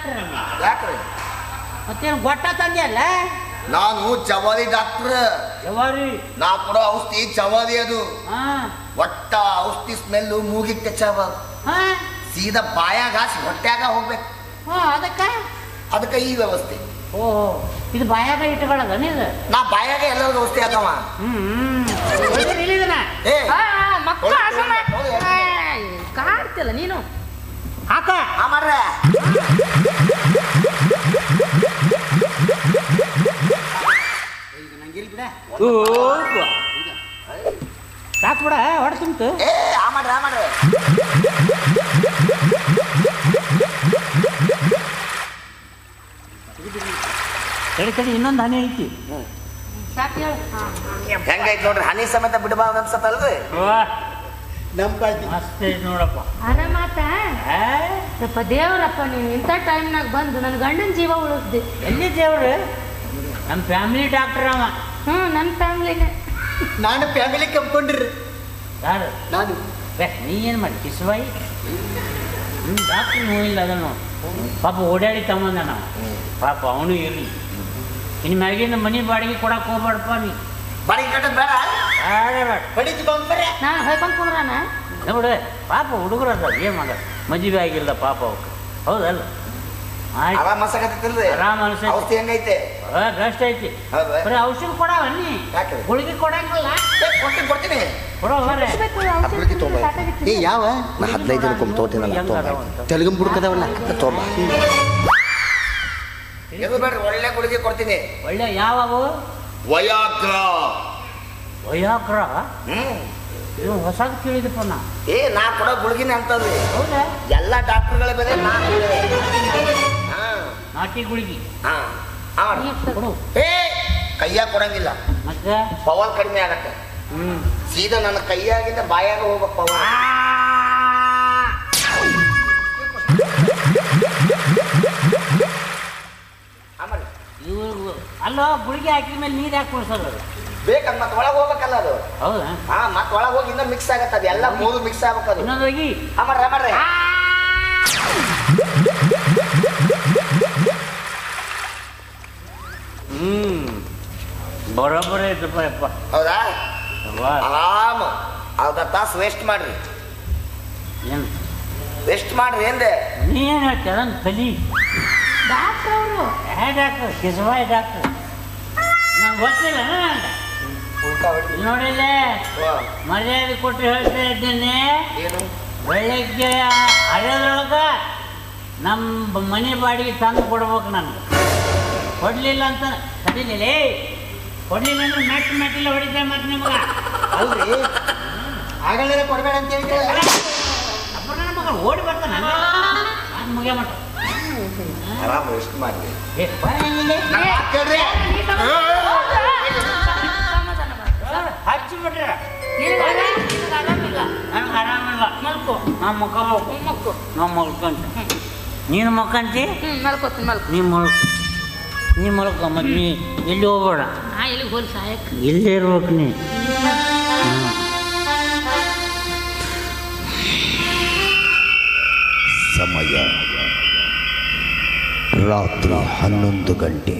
Doctor ಯಾಕ್ರಿ ಮತ್ತೇನು ಗೊಟ್ಟ ತಂದೆ ಅಲ್ಲ ನಾನು ಚವಾದಿ ಡಾಕ್ಟರ್ ಜವಾರಿ ನಾ ಕೊಡೋ ಔಷಧಿ ಚವಾದಿ ಅದು ಹಾ ಒಟ್ಟ ಔಷಧಿ ಸ್ಮೆಲ್ಲು ಮೂಗಿಗೆ ಟಚ್ ಹಾ ಸೀದಾ ಬಾಯಾಗ ಹೊಟ್ಯಾಗ ಹೋಗ್ಬೇಕು ಹಾ ಅದಕ್ಕೆ ಈ ವ್ಯವಸ್ಥೆ ಓಹೋ ಇದು ಬಾಯಾಗ ಇಟ್ಕೊಳ್ಳೋದ ಇದು ನಾ ಬಾಯಾಗ ಎಲ್ಲರಿಗೂ ಔಷಧಿ ಹಾಕವ ಏ ಮಕ್ಕಳು ಕಾಡ್ತಿಲ್ಲ ನೀನು ಹಾಕ ಮಾಡ್ರೆ ಸಾಕು ಬಿಡ ಹೊಡ ತುಂಬಿತು ಏ ಮಾಡ್ರೆ ತಡಿ ಇನ್ನೊಂದು ಹನಿ ಐತಿ ಹೆಂಗೈತಿ ನೋಡ್ರಿ ಹನಿ ಸಮೇತ ಬಿಡಬಾರ್ದು ಅನ್ಸತ್ತಲ್ರಿ ಮಸ್ತ್ ಐತಿ ನೋಡಪ್ಪ ಆರಾಮಾತ ಸ್ವಲ್ಪ ದೇವ್ರಪ್ಪ ನೀನು ಇಂಥ ಟೈಮ್ನಾಗ ಬಂದು ನನ್ನ ಗಂಡನ ಜೀವ ಉಳಿಸ್ದೆ ಎಲ್ಲಿ ದೇವ್ರು ನಮ್ಮ ಫ್ಯಾಮಿಲಿ ಡಾಕ್ಟರ್ ಅವ ನನ್ನ ಫ್ಯಾಮಿಲಿನೇ ನಾನು ಫ್ಯಾಮಿಲಿ ಕಂಪ್ಕೊಂಡ್ರಿ ಯಾರು ನಾನು ನೀ ಏನು ಮಾಡಿ ಕಿಸ್ವಾಯಿ ಡಾಕ್ಟರ್ ನೋವಿಲ್ಲ ಅದನ್ನು ಪಾಪ ಓಡಾಡಿ ತಮ್ಮಂದ ನಾವು ಪಾಪ ಅವನು ಇರಲಿ ಇನ್ನು ಮ್ಯಾಗಿನ ಮನೆ ಬಾಡಿಗೆ ಕೊಡಕ್ಕೆ ಹೋಗ್ಬೇಡಪ್ಪ ನೀ ಬಾಡಿಗೆ ಕಟ್ಟೋದು ಬೇಡ ನಾನು ಹೊಯ್ಕೊಂಡು ಕುಂದ್ರಾನ ನೋಡ ಪಾಪ ಹುಡುಗರು ಅದ ಏನು ಮಾಡ ಮದುವೆ ಆಗಿಲ್ಲ ಪಾಪ ಅವಕ್ಕೆ ಹೌದಲ್ಲ ಆಯ್ತು ಆರಾಮ ಅನ್ಸಕತ್ತೈತಿಲ್ರಿ ಆರಾಮ ಅನ್ಸೈತಿ ಔಷಧಿ ಹೆಂಗೈತೆ ಬೆಸ್ಟ್ ಐತಿ ಹೌದಾ? ಬರೀ ಔಷಧ ಕೊಡವ ನೀ ಯಾಕೆ? ಗುಳಿಗೆ ಕೊಡಂಗಿಲ್ಲ ಕೊಡ್ತೀನಿ ಕೊಡೋ ಬರ್ರೆ ಏ ಯಾವ ನಾ 15 ದಿನಕ್ಕೊಮ್ಮೆ ತೋತೀನಲ್ಲ ತೆಲುಗು ಬುಡ್ಕದವಲ್ಲ ತೋಬ ಇದು ಬೇಡ್ರಿ ಒಳ್ಳೆ ಗುಳಿಗೆ ಕೊಡ್ತೀನಿ ಒಳ್ಳೆ ಯಾವವು ವಯಾಗ್ರ ವಯಾಗ್ರ ಇದು ಹೊಸದು ಕೇಳಿದಪ್ಪ ನಾ ನಾ ಕೊಡೋ ಗುಳಿಗಿನೇ ಅಂತದ್ರಿ ಹೌದಾ ಎಲ್ಲ ಡಾಕ್ಟರ್ಗಳ ಬೇರೆ ನಾಟಿ ಗುಳಿಗೆ ಕೊಡು ಕೈಯಾಗ ಕೊಡಂಗಿಲ್ಲ ಮತ್ತೆ ಪವರ್ ಕಡಿಮೆ ಆಗತ್ತೆ ಸೀದಾ ನನ್ನ ಕೈಯಾಗಿಂದ ಬಾಯಾಗ ಹೋಗ್ಬೇಕು ಪವರ್ ಇವ್ರಿಗೂ ಅಲ್ಲೋ ಗುಳಿಗೆ ಹಾಕಿದ ಮೇಲೆ ನೀರು ಯಾಕೆ ಕುಡಿಸೋದು ಬೇಕಂತ ಮತ್ತೆ ಒಳಗೆ ಹೋಗ್ಬೇಕಲ್ಲ ಅದು ಹೌದಾ ಮತ್ತೆ ಒಳಗೆ ಹೋಗಿ ಇನ್ನೂ ಮಿಕ್ಸ್ ಆಗತ್ತೆ ಅದು ಎಲ್ಲ ಮೂರು ಮಿಕ್ಸ್ ಆಗ್ಬೇಕು ಅದು ಇನ್ನೊಂದು ಹೋಗಿ ಮಾಡ್ರಿ ಬರೋಬ್ಬರ ಐತಪ್ಪ ಯಪ್ಪ ಹೌದಾ ಆರಾಮ ಅರ್ಧ ತಾಸು ವೇಸ್ಟ್ ಮಾಡ್ರಿ ಏನು ವೇಸ್ಟ್ ಮಾಡ್ರಿ ಎಂದೆ ನೀ ಏನು ಹೇಳ್ತೀಯ ಅದನ್ನು ಕಲಿ ಡಾಕ್ಟ್ರ್ ಅವರು ಡಾಕ್ಟರ್ ಕಿಸವಾಯಿ ಡಾಕ್ಟರ್ ನಂಗೆ ಗೊತ್ತಿಲ್ಲ ನೋಡಿಲ್ಲ ಮರ್ಯಾದೆ ಕೊಟ್ಟು ಹೇಳ್ತಾ ಇದ್ದೇನೆ ಏನು ಬೆಳಗ್ಗೆ ಹಳೆದ್ರೊಳಗೆ ನಮ್ಮ ಮನೆ ಬಾಡಿಗೆ ತಂದು ಕೊಡ್ಬೇಕು ನನಗೆ ಕೊಡಲಿಲ್ಲ ಅಂತ ಕರೀಲಿಲ್ಲ ಕೊಡಲಿಲ್ಲ ಅಂದ್ರೆ ಮೆಟ್ಟಿಲ್ಲ ಹೊಡಿತೆ ಮತ್ತೆ ನಿಮಗೆ ಅಲ್ರಿ ಆಗಲೇ ಕೊಡ್ಬೇಡ ಅಂತ ಹೇಳ್ತೀರ ಅಪ್ಪ ನನ್ನ ಮಗ ಓಡಿ ಬರ್ತಾನೆ ನಾನು ಮುಗಿಯ ಮಟ್ಟ ಆರಾಮ ವೇಸ್ಟ್ ಮಾಡ್ರಿ ಹಚ್ಚಿ ಬಿಡ್ರಿ ಆರಾಮಿಲ್ಲ ನನಗೆ ಆರಾಮಿಲ್ಲ ಮಲ್ಕೋ ನಾವು ಮಲ್ಕೋಬೇಕು ನಾವು ಮಲ್ಕೊಂತ ನೀನು ಮಲ್ಕಂತಿ ಮಲ್ಕೋತೀನಿ ಮಲ್ಕೋ ನೀ ಮಲ್ಕೊ ಮತ್ತೆ ನೀ ಎಲ್ಲಿ ಹೋಗ್ಬೇಡ ಎಲ್ಲಿಗೆ ಹೋಗಿ ಸಾಯಕ್ಕೆ ಇಲ್ಲೇ ಇರ್ಬೇಕು ನೀ ಸಮಯ ರಾತ್ರಿ 11 ಗಂಟೆ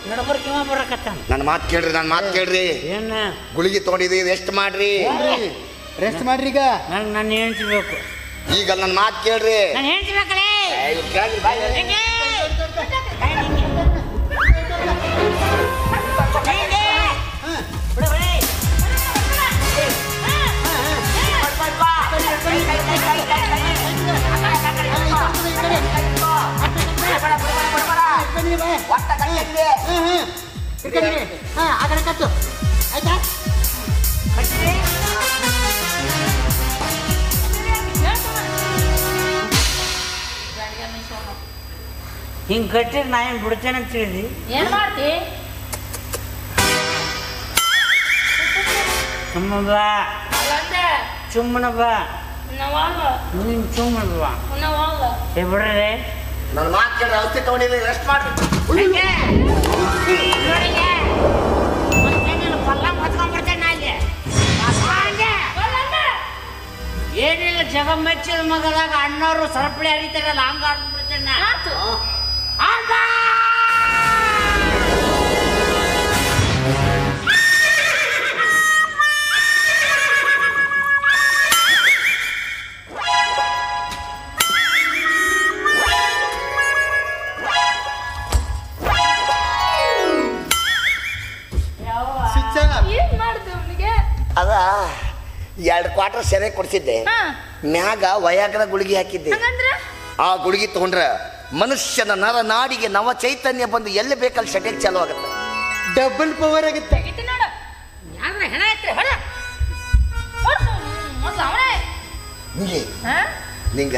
ನಡಬರ್ಕಿವ ಬರಕತ್ತಾನ. ನನ್ನ ಮಾತು ಕೇಳ್ರಿ ಏನ ಗುಳಿಗೆ ತೊಗೊಂಡಿದ್ರಿ ರೆಸ್ಟ್ ಮಾಡ್ರಿ. ರೆಸ್ಟ್ ಮಾಡ್ರಿ ಈಗ. ನಂಗೆ ನನ್ನ ಹೆಣ್ಸ್ಬೇಕು. ಈಗ ನನ್ನ ಮಾತು ಕೇಳ್ರಿ. ನಾನು ಹೆಣ್ಸ್ಬೇಕಲೇ. ಹಿಂಗೆ ಕಟ್ಟಿದ್ರೆ ನಾ ಏನು ಬಿಡ್ತೇನೆ ಅಂತ ತಿಳಿದಿ. ಏನ್ ಮಾಡ್ತಿ? ಸುಮ್ಮನೆ ಬಾ, ಸುಮ್ಮನೆ ಬಾ, ನೀನು ಸುಮ್ಮನೆ ಬಾ. ಏ ಬಿಡ್ರಿ, ನನ್ನ ಮಾತು ಕೇಳ್ರಿ. ಔಷಧಿ ತೊಗೊಂಡಿದ್ರಿ ರೆಸ್ಟ್ ಮಾಡ್ರಿ. ಏನಿಲ್ಲ, ಜಗ ಮೆಚ್ಚಿದ ಮಗದಾಗ ಅಣ್ಣವರು ಸರಪಳಿ ಹರಿತಾರಲ್ಲ ಹಂಗ ಆಡ್ಬಿಡ್ತೇನೆ. ಅದ 2 ಕ್ವಾರ್ಟರ್ ಸೆರೆ ಕೊಡ್ಸಿದ್ದೆ. ಮ್ಯಾಗ ವಯಾಗ್ರ ಗುಳಿಗೆ ಹಾಕಿದ್ದೆ. ಆ ಗುಳಿಗೆ ತಗೊಂಡ್ರ ಮನುಷ್ಯನ ನರ ನಾಡಿಗೆ ನವ ಚೈತನ್ಯ ಬಂದು ಎಲ್ಲಿ ಬೇಕಲ್ಲಿ ಶಟೇಕ್ ಚಾಲು ಆಗುತ್ತೆ. ಡಬಲ್ ಪವರ್ ಆಗುತ್ತೆ. ನಿಂಗ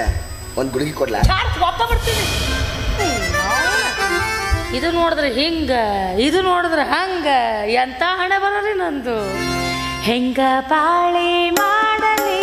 ಒಂದು ಗುಳಿಗೆ ಕೊಡ್ಲಾ? ಇದು ನೋಡಿದ್ರೆ ಹಿಂಗ, ಇದು ನೋಡಿದ್ರೆ ಹಂಗ, ಎಂತ ಹಣೆ ಬರೋರಿ ನಂದು. ಹೆಂಗ ಬಾಳೆ ಮಾಡಲಿ